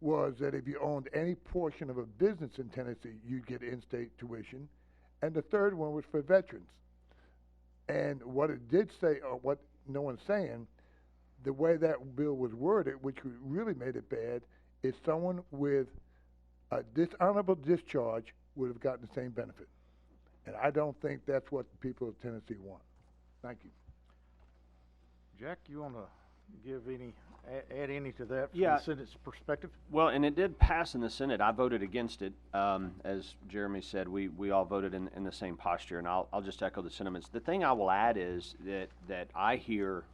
was that if you owned any portion of a business in Tennessee, you'd get in-state tuition. And the third one was for veterans. And what it did say, or what no one's saying, the way that bill was worded, which really made it bad, is someone with a dishonorable discharge would have gotten the same benefit. And I don't think that's what the people of Tennessee want. Thank you. Jack, you want to add any to that from Yeah. the Senate's perspective? Well, and it did pass in the Senate. I voted against it. As Jeremy said, we all voted in the same posture, and I'll just echo the sentiments. The thing I will add is that I hear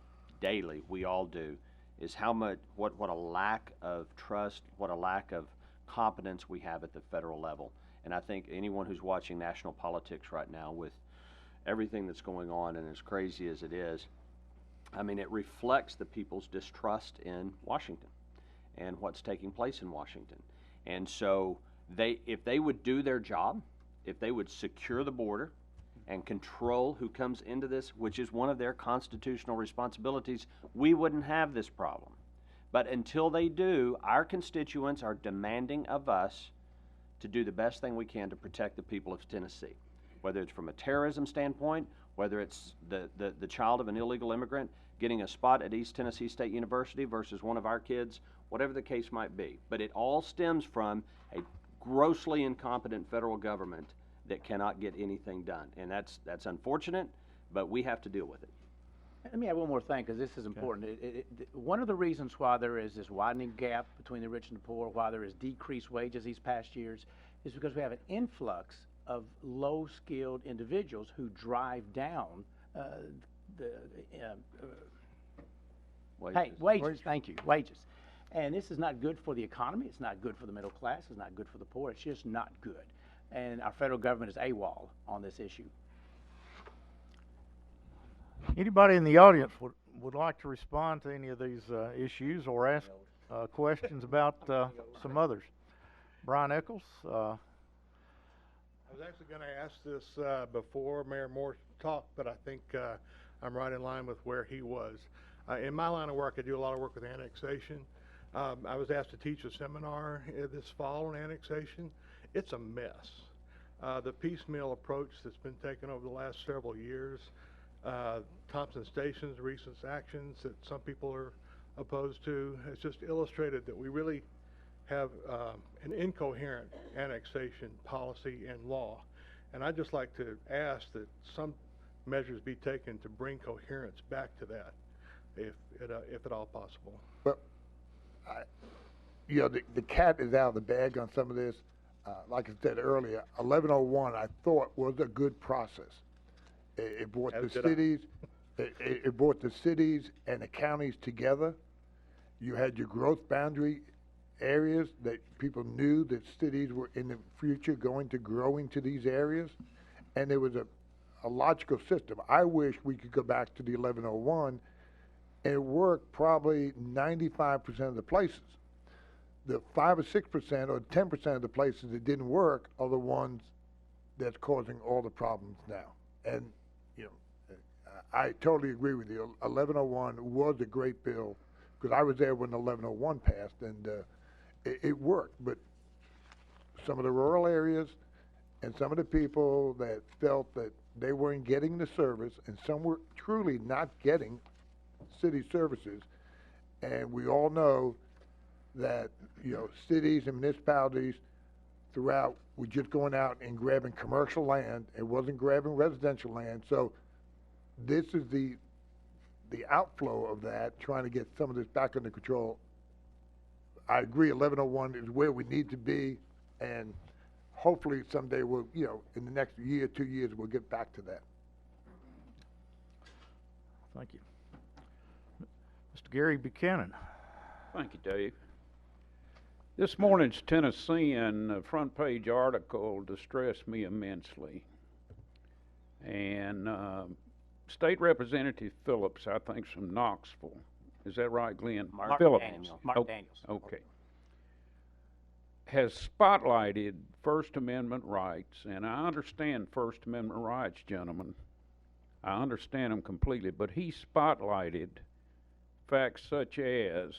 daily, we all do, is what a lack of trust, what a lack of competence we have at the federal level. And I think anyone who's watching national politics right now, with everything that's going on and as crazy as it is, I mean, it reflects the people's distrust in Washington and what's taking place in Washington. And so if they would do their job, if they would secure the border and control who comes into this, which is one of their constitutional responsibilities, we wouldn't have this problem. But until they do, our constituents are demanding of us to do the best thing we can to protect the people of Tennessee, whether it's from a terrorism standpoint, whether it's the child of an illegal immigrant getting a spot at East Tennessee State University versus one of our kids, whatever the case might be. But it all stems from a grossly incompetent federal government that cannot get anything done. And that's unfortunate, but we have to deal with it. Let me add one more thing, because this is important. One of the reasons why there is this widening gap between the rich and the poor, why there is decreased wages these past years, is because we have an influx of low-skilled individuals who drive down wages. Thank you, wages. And this is not good for the economy. It's not good for the middle class. It's not good for the poor. It's just not good. And our federal government is AWOL on this issue. Anybody in the audience would like to respond to any of these issues or ask questions about some others? Brian Eccles? I was actually going to ask this before Mayor Moore talked, but I think I'm right in line with where he was. In my line of work, I do a lot of work with annexation. I was asked to teach a seminar this fall on annexation. It's a mess. The piecemeal approach that's been taken over the last several years, Thompson Station's recent actions that some people are opposed to, has just illustrated that we really have an incoherent annexation policy and law. And I'd just like to ask that some measures be taken to bring coherence back to that, if at all possible. But, you know, the cat is out of the bag on some of this. Like I said earlier, 1101 I thought was a good process. It brought As the did I. cities, it brought the cities and the counties together. You had your growth boundary areas that people knew that cities were in the future going to grow into these areas, and there was a logical system. I wish we could go back to the 1101 and it worked probably 95% of the places. The 5 or 6% or 10% of the places that didn't work are the ones that's causing all the problems now. And, you know, I totally agree with you. 1101 was a great bill, because I was there when 1101 passed, and it worked. But some of the rural areas and some of the people that felt that they weren't getting the service, and some were truly not getting city services. And we all know that, you know, cities and municipalities throughout were just going out and grabbing commercial land. It wasn't grabbing residential land. So this is the outflow of that, trying to get some of this back under control. I agree, 1101 is where we need to be, and hopefully someday we'll, you know, in the next year, 2 years, we'll get back to that. Thank you. Mr. Gary Buchanan. Thank you, Dave. This morning's Tennessean front page article distressed me immensely. And State Representative Phillips, I think, is from Knoxville. Is that right, Glenn? Mark Phillips. Daniels. Mark Daniels. Okay. Has spotlighted First Amendment rights, and I understand First Amendment rights, gentlemen. I understand them completely, but he spotlighted facts such as,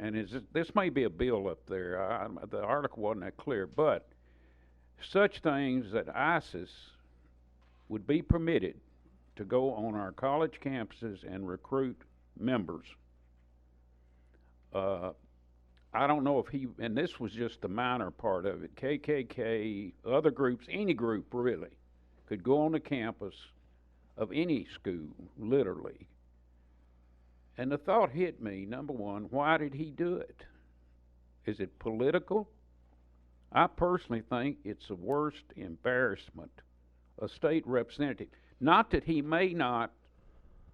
and this may be a bill up there, the article wasn't that clear, but such things that ISIS would be permitted to go on our college campuses and recruit members. I don't know if he, and this was just the minor part of it, KKK, other groups, any group really, could go on the campus of any school, literally. And the thought hit me, number one, why did he do it? Is it political? I personally think it's the worst embarrassment a state representative. Not that he may not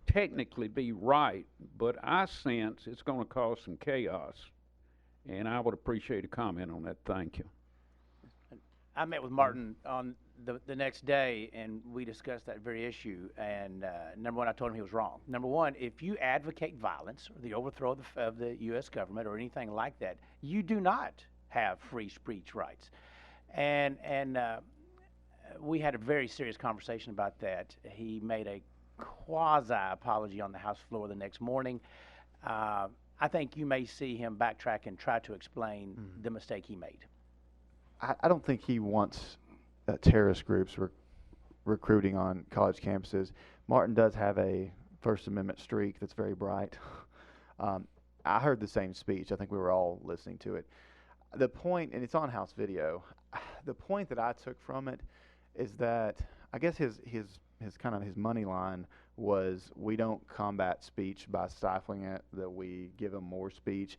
technically be right, but I sense it's going to cause some chaos. And I would appreciate a comment on that. Thank you. I met with Martin on the next day, and we discussed that very issue. And number one, I told him he was wrong. Number one, if you advocate violence or the overthrow of the U.S. government or anything like that, you do not have free speech rights. And we had a very serious conversation about that. He made a quasi-apology on the House floor the next morning. I think you may see him backtrack and try to explain the mistake he made. I don't think he wants terrorist groups recruiting on college campuses. Martin does have a First Amendment streak that's very bright. I heard the same speech. I think we were all listening to it. The point, and it's on House video, the point that I took from it is that I guess his kind of his money line was, we don't combat speech by stifling it, that we give them more speech.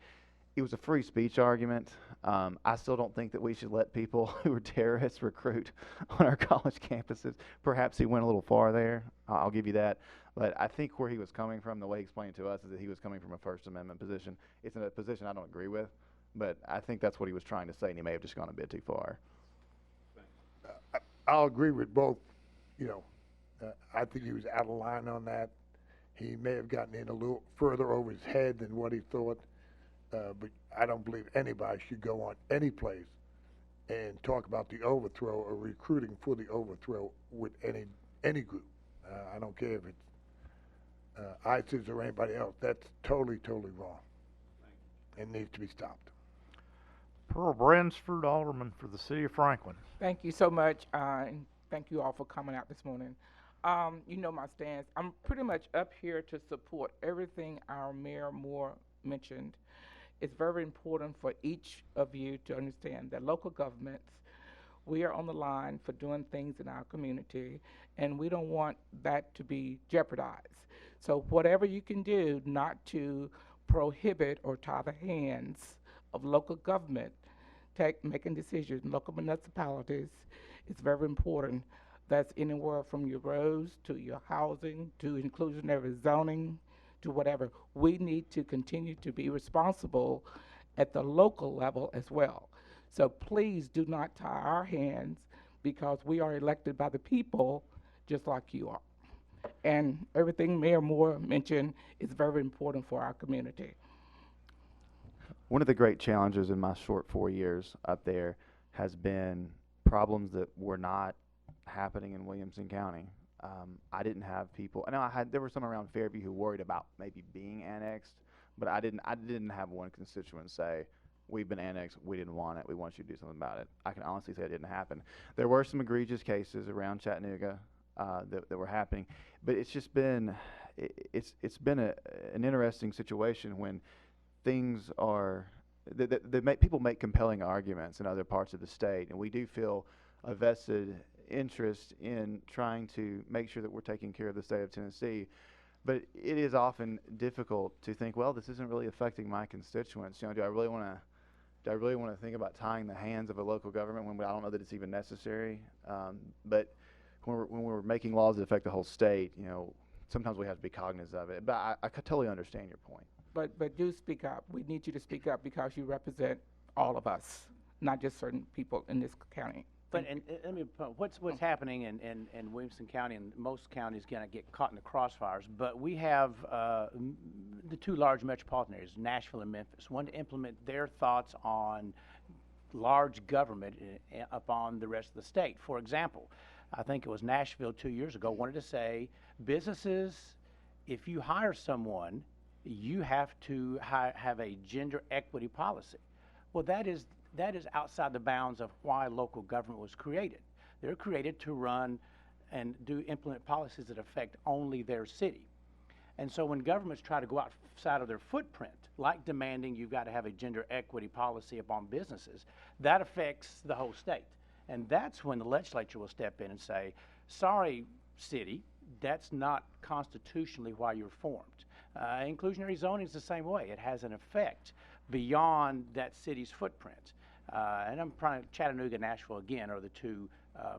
It was a free speech argument. I still don't think that we should let people who are terrorists recruit on our college campuses. Perhaps he went a little far there. I'll give you that. But I think where he was coming from, the way he explained it to us, is that he was coming from a First Amendment position. It's a position I don't agree with, but I think that's what he was trying to say, and he may have just gone a bit too far. I'll agree with both. You know, I think he was out of line on that. He may have gotten in a little further over his head than what he thought. But I don't believe anybody should go on any place and talk about the overthrow or recruiting for the overthrow with any group. I don't care if it's ISIS or anybody else. That's totally wrong and needs to be stopped. Pearl Bransford, Alderman for the City of Franklin. Thank you so much, and thank you all for coming out this morning. You know my stance. I'm pretty much up here to support everything our Mayor Moore mentioned. It's very important for each of you to understand that local governments, we are on the line for doing things in our community, and we don't want that to be jeopardized. So whatever you can do not to prohibit or tie the hands of local government making decisions in local municipalities is very important. That's anywhere from your roads to your housing to inclusionary zoning to whatever. We need to continue to be responsible at the local level as well. So please do not tie our hands because we are elected by the people just like you are. And everything Mayor Moore mentioned is very important for our community. One of the great challenges in my short 4 years up there has been problems that were not happening in Williamson County. I didn't have people. I know there were some around Fairview who worried about maybe being annexed, but I didn't have one constituent say, "We've been annexed. We didn't want it. We want you to do something about it." I can honestly say it didn't happen. There were some egregious cases around Chattanooga that were happening, but it's just been it's been an interesting situation when things are people make compelling arguments in other parts of the state, and we do feel a vested interest in trying to make sure that we're taking care of the state of Tennessee. But it is often difficult to think, well, this isn't really affecting my constituents. You know, do I really want to think about tying the hands of a local government when I don't know that it's even necessary? But when we're making laws that affect the whole state, you know, sometimes we have to be cognizant of it. But I totally understand your point. But do speak up. We need you to speak up because you represent all of us, not just certain people in this county. But let me what's happening in Williamson County, and most counties gonna get caught in the crossfires. But we have the two large metropolitan areas, Nashville and Memphis, want to implement their thoughts on large government upon the rest of the state. For example, I think it was Nashville 2 years ago wanted to say businesses, if you hire someone, you have to have a gender equity policy. Well, that is outside the bounds of why local government was created. They're created to run and implement policies that affect only their city. And so when governments try to go outside of their footprint, like demanding you've got to have a gender equity policy upon businesses, that affects the whole state. And that's when the legislature will step in and say, sorry, city, that's not constitutionally why you're formed. Inclusionary zoning is the same way. It has an effect beyond that city's footprint. And Chattanooga and Nashville, again, are the two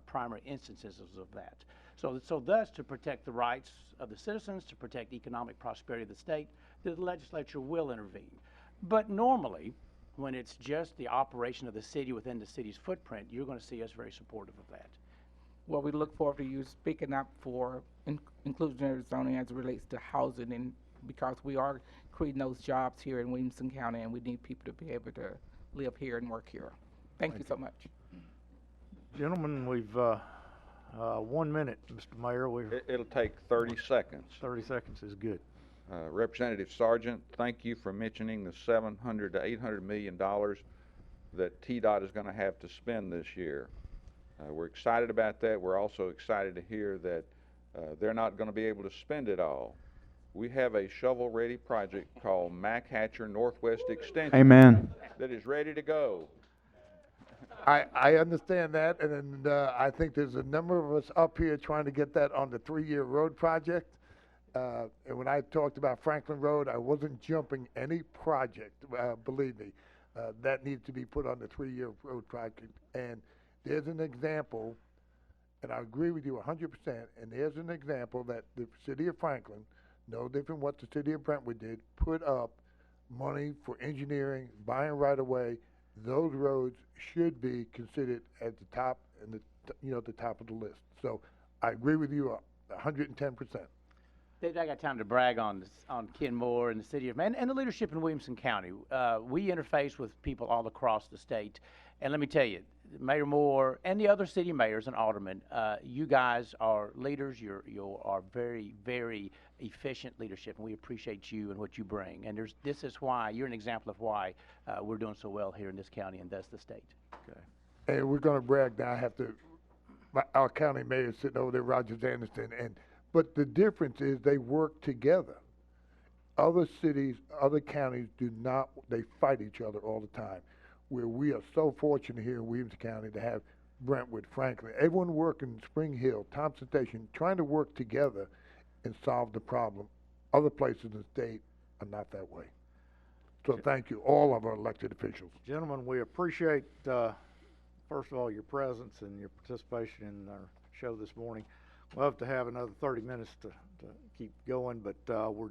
primary instances of that. So thus, to protect the rights of the citizens, to protect economic prosperity of the state, the legislature will intervene. But normally, when it's just the operation of the city within the city's footprint, you're going to see us very supportive of that. Well, we look forward to you speaking up for inclusionary zoning as it relates to housing, and because we are creating those jobs here in Williamson County, and we need people to be able to live here and work here. Thank you so much. Gentlemen, we've 1 minute, Mr. Mayor. It'll take 30 seconds. 30 seconds is good. Representative Sargent, thank you for mentioning the $700 to $800 million that TDOT is going to have to spend this year. We're excited about that. We're also excited to hear that they're not going to be able to spend it all. We have a shovel-ready project called Mack Hatcher Northwest Extension. Amen. That is ready to go. I understand that, and I think there's a number of us up here trying to get that on the 3-year road project. And when I talked about Franklin Road, I wasn't jumping any project, believe me. That needs to be put on the 3-year road project. And there's an example, and I agree with you 100%, and there's an example that the city of Franklin, no different what the city of Brentwood did, put up money for engineering, buying right away. Those roads should be considered at the top and the top of the list. So I agree with you 110%. Dave, I got time to brag on Ken Moore and the city of and the leadership in Williamson County. We interface with people all across the state, and let me tell you, Mayor Moore and the other city mayors and aldermen, you guys are leaders. You are very, very efficient leadership, and we appreciate you and what you bring. And this is why you're an example of why we're doing so well here in this county and thus the state. Okay. And we're gonna brag now. I have to, our county mayor sitting over there, Rogers Anderson, but the difference is they work together. Other cities, other counties do not, they fight each other all the time. Where we are so fortunate here in Williamson County to have Brentwood, Franklin, everyone working Spring Hill, Thompson Station, trying to work together and solve the problem. Other places in the state are not that way. So thank you, all of our elected officials. Gentlemen, we appreciate, first of all, your presence and your participation in our show this morning. Love to have another 30 minutes to keep going, but we're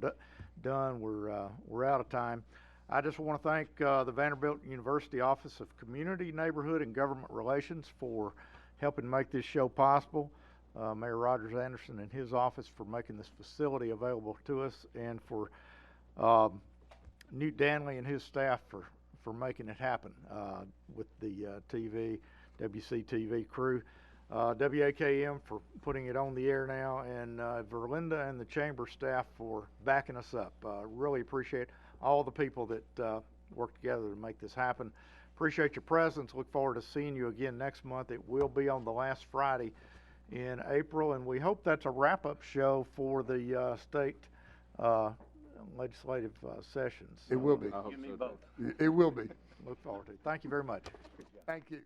done. We're out of time. I just want to thank the Vanderbilt University Office of Community, Neighborhood, and Government Relations for helping make this show possible. Mayor Rogers Anderson and his office for making this facility available to us, and for Newt Danley and his staff for making it happen with the WCTV crew. WAKM for putting it on the air now, and Verlinda and the chamber staff for backing us up. Really appreciate all the people that work together to make this happen. Appreciate your presence. Look forward to seeing you again next month. It will be on the last Friday in April, and we hope that's a wrap-up show for the state legislative sessions. It will be. You and me both. It will be. Look forward to it. Thank you very much. Thank you.